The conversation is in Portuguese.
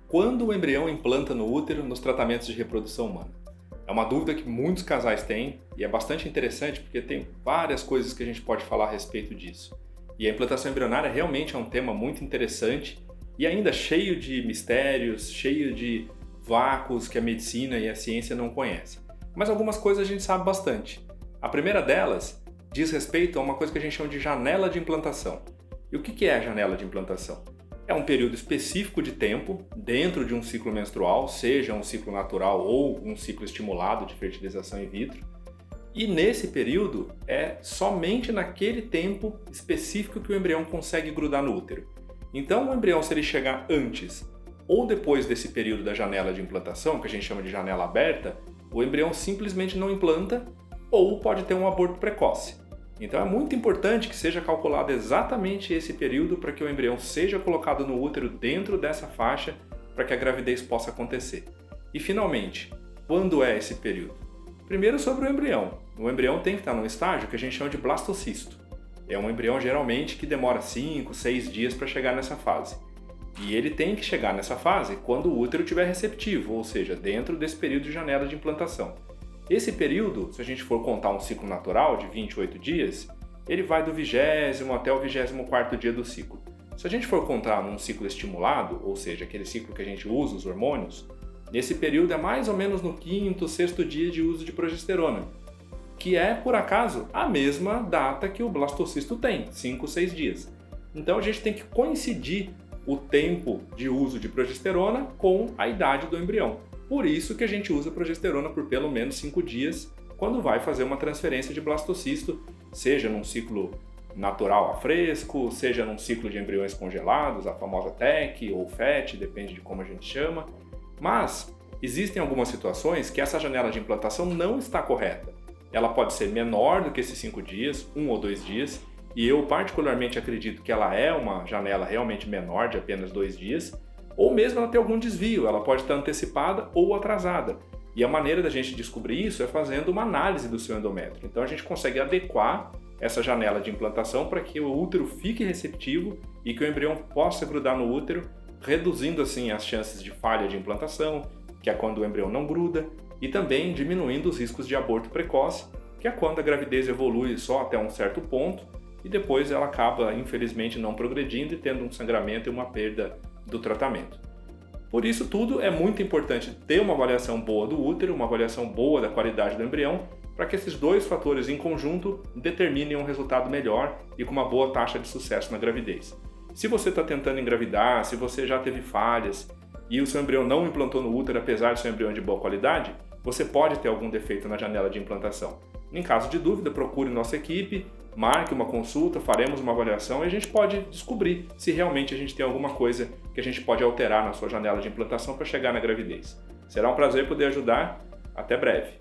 Quando o embrião implanta no útero nos tratamentos de reprodução humana? É uma dúvida que muitos casais têm e é bastante interessante porque tem várias coisas que a gente pode falar a respeito disso. E a implantação embrionária realmente é um tema muito interessante e ainda cheio de mistérios, cheio de vácuos que a medicina e a ciência não conhecem. Mas algumas coisas a gente sabe bastante. A primeira delas diz respeito a uma coisa que a gente chama de janela de implantação. E o que é a janela de implantação? É um período específico de tempo dentro de um ciclo menstrual, seja um ciclo natural ou um ciclo estimulado de fertilização in vitro. E nesse período é somente naquele tempo específico que o embrião consegue grudar no útero. Então o embrião, se ele chegar antes ou depois desse período da janela de implantação, que a gente chama de janela aberta, o embrião simplesmente não implanta ou pode ter um aborto precoce. Então é muito importante que seja calculado exatamente esse período para que o embrião seja colocado no útero dentro dessa faixa para que a gravidez possa acontecer. E finalmente, quando é esse período? Primeiro sobre o embrião. O embrião tem que estar num estágio que a gente chama de blastocisto. É um embrião geralmente que demora 5, 6 dias para chegar nessa fase. E ele tem que chegar nessa fase quando o útero estiver receptivo, ou seja, dentro desse período de janela de implantação. Esse período, se a gente for contar um ciclo natural de 28 dias, ele vai do 20º até o 24º dia do ciclo. Se a gente for contar num ciclo estimulado, ou seja, aquele ciclo que a gente usa os hormônios, nesse período é mais ou menos no 5º, 6º dia de uso de progesterona, que é, por acaso, a mesma data que o blastocisto tem, 5, 6 dias. Então a gente tem que coincidir o tempo de uso de progesterona com a idade do embrião. Por isso que a gente usa progesterona por pelo menos 5 dias quando vai fazer uma transferência de blastocisto, seja num ciclo natural a fresco, seja num ciclo de embriões congelados, a famosa TEC ou FET, depende de como a gente chama. Mas existem algumas situações que essa janela de implantação não está correta. Ela pode ser menor do que esses 5 dias, 1 ou 2 dias, e eu particularmente acredito que ela é uma janela realmente menor, de apenas 2 dias, ou mesmo ela ter algum desvio, ela pode estar antecipada ou atrasada. E a maneira da gente descobrir isso é fazendo uma análise do seu endométrio. Então a gente consegue adequar essa janela de implantação para que o útero fique receptivo e que o embrião possa grudar no útero, reduzindo assim as chances de falha de implantação, que é quando o embrião não gruda, e também diminuindo os riscos de aborto precoce, que é quando a gravidez evolui só até um certo ponto e depois ela acaba, infelizmente, não progredindo e tendo um sangramento e uma perda do tratamento. Por isso tudo é muito importante ter uma avaliação boa do útero, uma avaliação boa da qualidade do embrião, para que esses dois fatores em conjunto determinem um resultado melhor e com uma boa taxa de sucesso na gravidez. Se você está tentando engravidar, se você já teve falhas e o seu embrião não implantou no útero apesar de ser um embrião de boa qualidade, você pode ter algum defeito na janela de implantação. Em caso de dúvida, procure nossa equipe, marque uma consulta, faremos uma avaliação e a gente pode descobrir se realmente a gente tem alguma coisa que a gente pode alterar na sua janela de implantação para chegar na gravidez. Será um prazer poder ajudar. Até breve.